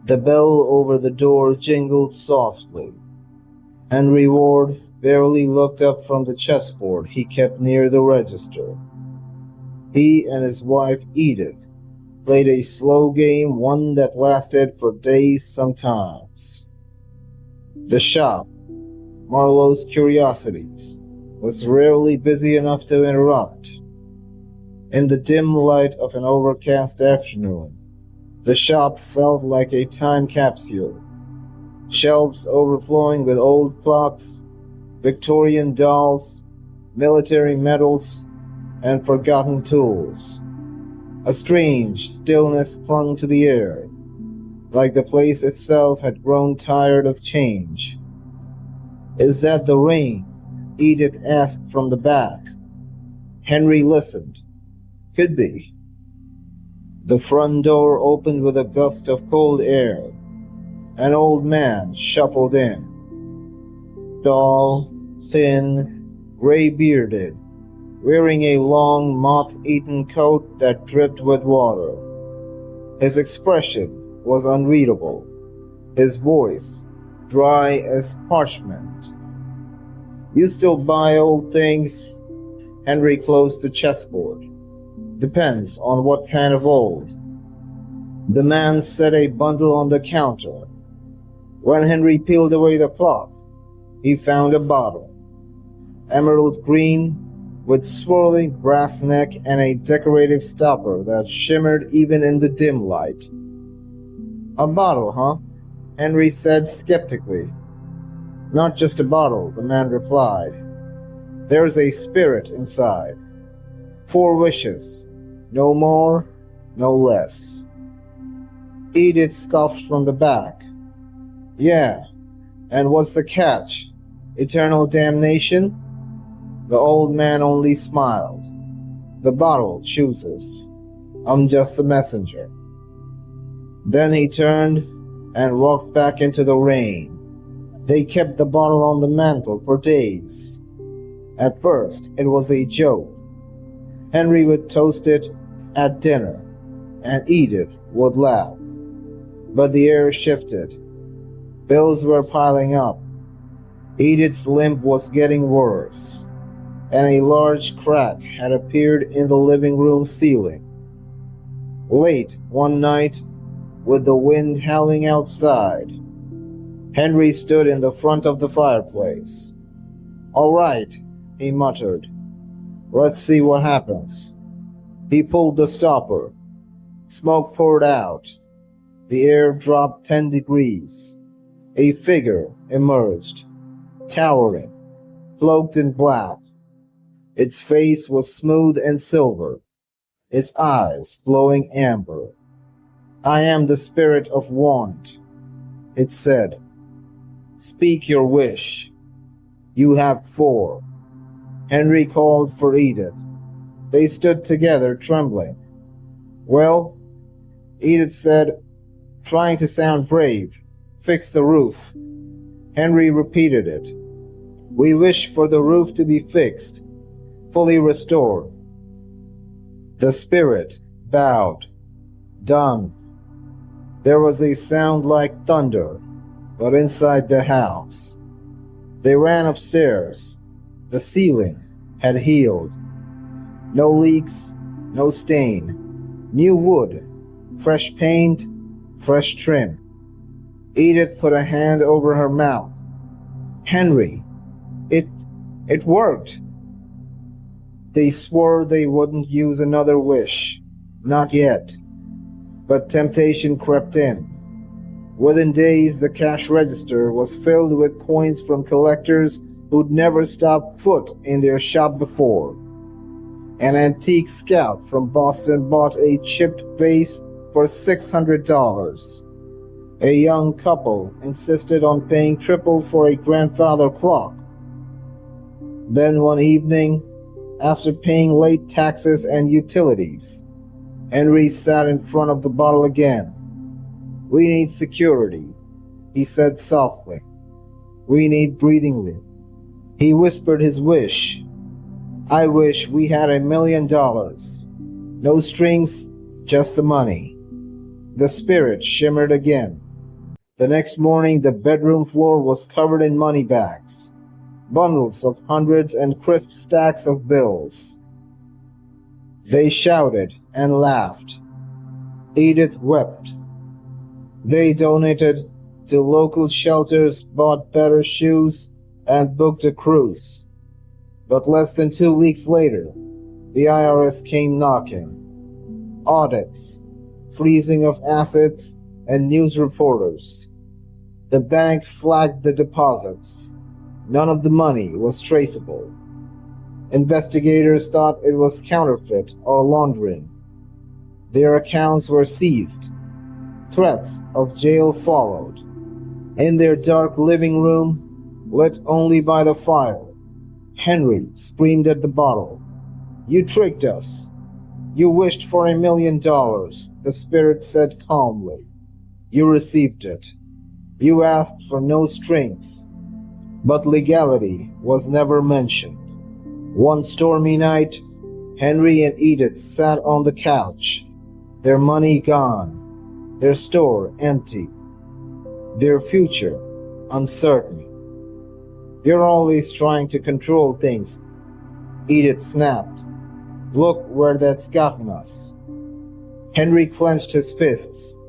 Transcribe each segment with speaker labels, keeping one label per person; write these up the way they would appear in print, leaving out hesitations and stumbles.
Speaker 1: The bell over the door jingled softly. Henry Ward barely looked up from the chessboard he kept near the register. He and his wife Edith played a slow game, one that lasted for days sometimes. The shop, Marlowe's Curiosities, was rarely busy enough to interrupt. In the dim light of an overcast afternoon, the shop felt like a time capsule. Shelves overflowing with old clocks, Victorian dolls, military medals, and forgotten tools. A strange stillness clung to the air, like the place itself had grown tired of change. "Is that the rain?" Edith asked from the back. Henry listened. "Could be." The front door opened with a gust of cold air. An old man shuffled in. Tall, thin, gray-bearded, wearing a long, moth-eaten coat that dripped with water. His expression was unreadable, his voice dry as parchment. "You still buy old things?" Henry closed the chessboard. "Depends on what kind of old." The man set a bundle on the counter. When Henry peeled away the cloth, he found a bottle. Emerald green, with swirling brass neck and a decorative stopper that shimmered even in the dim light. "A bottle, huh?" Henry said skeptically. "Not just a bottle," the man replied. "There's a spirit inside. 4 wishes. No more, no less." Edith scoffed from the back. "Yeah, and what's the catch? Eternal damnation?" The old man only smiled. "The bottle chooses. I'm just the messenger." Then he turned and walked back into the rain. They kept the bottle on the mantel for days. At first, it was a joke. Henry would toast it at dinner, and Edith would laugh. But the air shifted. Bills were piling up. Edith's limp was getting worse, and a large crack had appeared in the living room ceiling. Late one night, with the wind howling outside, Henry stood in the front of the fireplace. "All right," he muttered. "Let's see what happens." He pulled the stopper. Smoke poured out. The air dropped 10 degrees. A figure emerged, towering, cloaked in black. Its face was smooth and silver, its eyes glowing amber. "I am the spirit of want," it said. "Speak your wish. You have 4. Henry called for Edith. They stood together, trembling. "Well," Edith said, trying to sound brave, "fix the roof." Henry repeated it. "We wish for the roof to be fixed, fully restored." The spirit bowed. "Done." There was a sound like thunder, but inside the house. They ran upstairs. The ceiling had healed. No leaks, no stain. New wood, fresh paint, fresh trim. Edith put a hand over her mouth. "Henry, it worked." They swore they wouldn't use another wish. Not yet. But temptation crept in. Within days, the cash register was filled with coins from collectors who'd never stopped foot in their shop before. An antique scout from Boston bought a chipped vase for $600. A young couple insisted on paying triple for a grandfather clock. Then one evening, after paying late taxes and utilities, Henry sat in front of the bottle again. "We need security," he said softly. "We need breathing room." He whispered his wish. "I wish we had $1 million. No strings, just the money." The spirit shimmered again. The next morning, the bedroom floor was covered in money bags, bundles of hundreds and crisp stacks of bills. They shouted and laughed. Edith wept. They donated to local shelters, bought better shoes, and booked a cruise. But less than 2 weeks later, the IRS came knocking. Audits, freezing of assets, and news reporters. The bank flagged the deposits. None of the money was traceable. Investigators thought it was counterfeit or laundering. Their accounts were seized. Threats of jail followed. In their dark living room, lit only by the fire, Henry screamed at the bottle. "You tricked us. You wished for $1 million, the spirit said calmly. You received it. You asked for no strings." But legality was never mentioned. One stormy night, Henry and Edith sat on the couch, their money gone, their store empty, their future uncertain. "You're always trying to control things," Edith snapped. "Look where that's gotten us." Henry clenched his fists.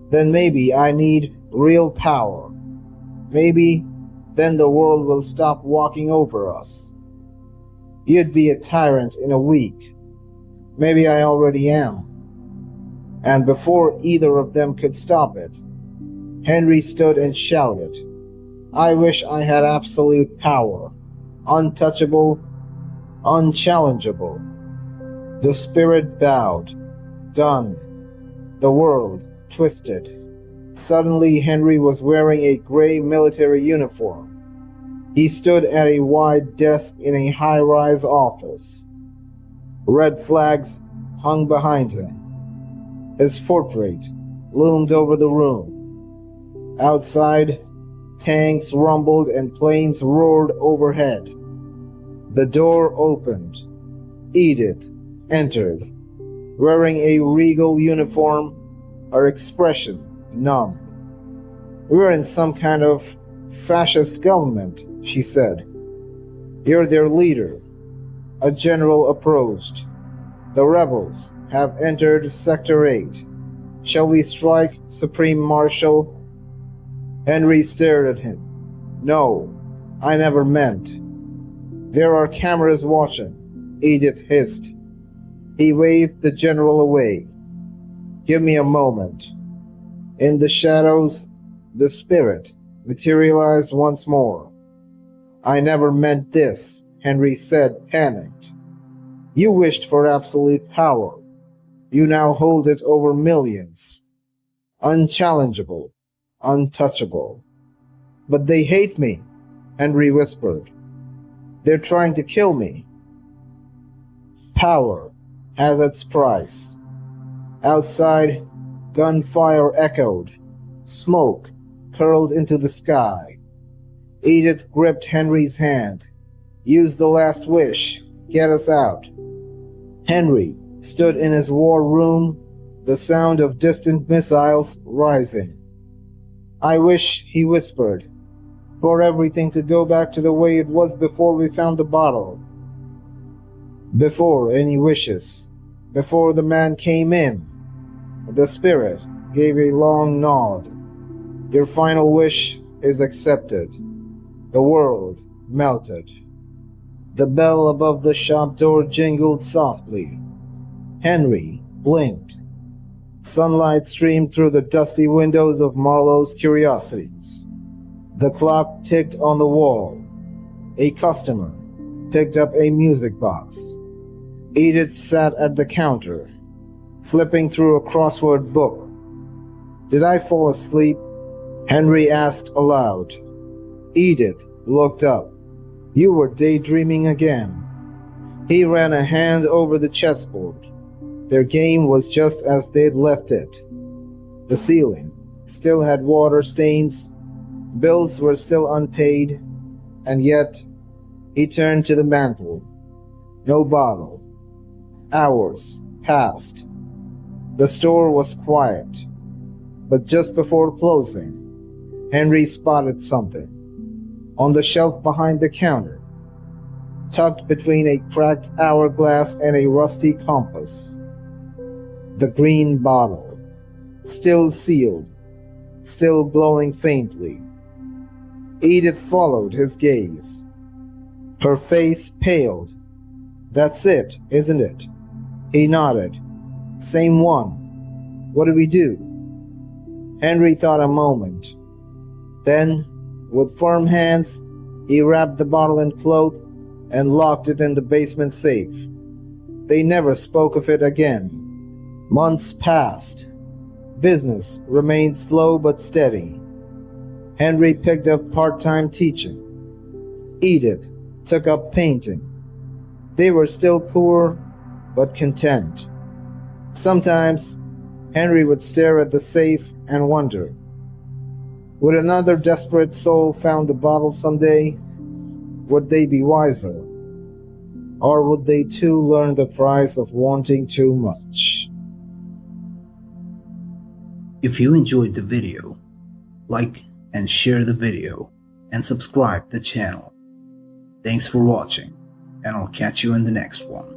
Speaker 1: "Then maybe I need real power. Maybe then the world will stop walking over us. You'd be a tyrant in a week. Maybe I already am." And before either of them could stop it, Henry stood and shouted, "I wish I had absolute power, untouchable, unchallengeable." The spirit bowed. Done. The world twisted. Suddenly, Henry was wearing a gray military uniform. He stood at a wide desk in a high-rise office. Red flags hung behind him. His portrait loomed over the room. Outside, tanks rumbled and planes roared overhead. The door opened. Edith entered, wearing a regal uniform, her expression numb. "We're in some kind of fascist government," she said. "You're their leader." A general approached. "The rebels have entered Sector 8. Shall we strike, Supreme Marshal?" Henry stared at him. "No, I never meant." "There are cameras watching," Edith hissed. He waved the general away. "Give me a moment." In the shadows, the spirit materialized once more. "I never meant this," Henry said, panicked. "You wished for absolute power. You now hold it over millions. Unchallengeable, untouchable." "But they hate me," Henry whispered. "They're trying to kill me." Power has its price. Outside, gunfire echoed. Smoke curled into the sky. Edith gripped Henry's hand. "Use the last wish. Get us out." Henry stood in his war room, the sound of distant missiles rising. "I wish," he whispered, "for everything to go back to the way it was before we found the bottle. Before any wishes. Before the man came in." The spirit gave a long nod. "Your final wish is accepted." The world melted. The bell above the shop door jingled softly. Henry blinked. Sunlight streamed through the dusty windows of Marlowe's Curiosities. The clock ticked on the wall. A customer picked up a music box. Edith sat at the counter, flipping through a crossword book. "Did I fall asleep?" Henry asked aloud. Edith looked up. "You were daydreaming again." He ran a hand over the chessboard. Their game was just as they'd left it. The ceiling still had water stains, bills were still unpaid, and yet he turned to the mantel. No bottle. Hours passed. The store was quiet, but just before closing, Henry spotted something on the shelf behind the counter, tucked between a cracked hourglass and a rusty compass. The green bottle, still sealed, still glowing faintly. Edith followed his gaze. Her face paled. "That's it, isn't it?" He nodded. "Same one. What do we do?" Henry thought a moment. Then, with firm hands, he wrapped the bottle in cloth and locked it in the basement safe. They never spoke of it again. Months passed. Business remained slow but steady. Henry picked up part-time teaching. Edith took up painting. They were still poor, but content. Sometimes, Henry would stare at the safe and wonder, would another desperate soul found the bottle someday? Would they be wiser? Or would they too learn the price of wanting too much?
Speaker 2: If you enjoyed the video, like and share the video and subscribe the channel. Thanks for watching, and I'll catch you in the next one.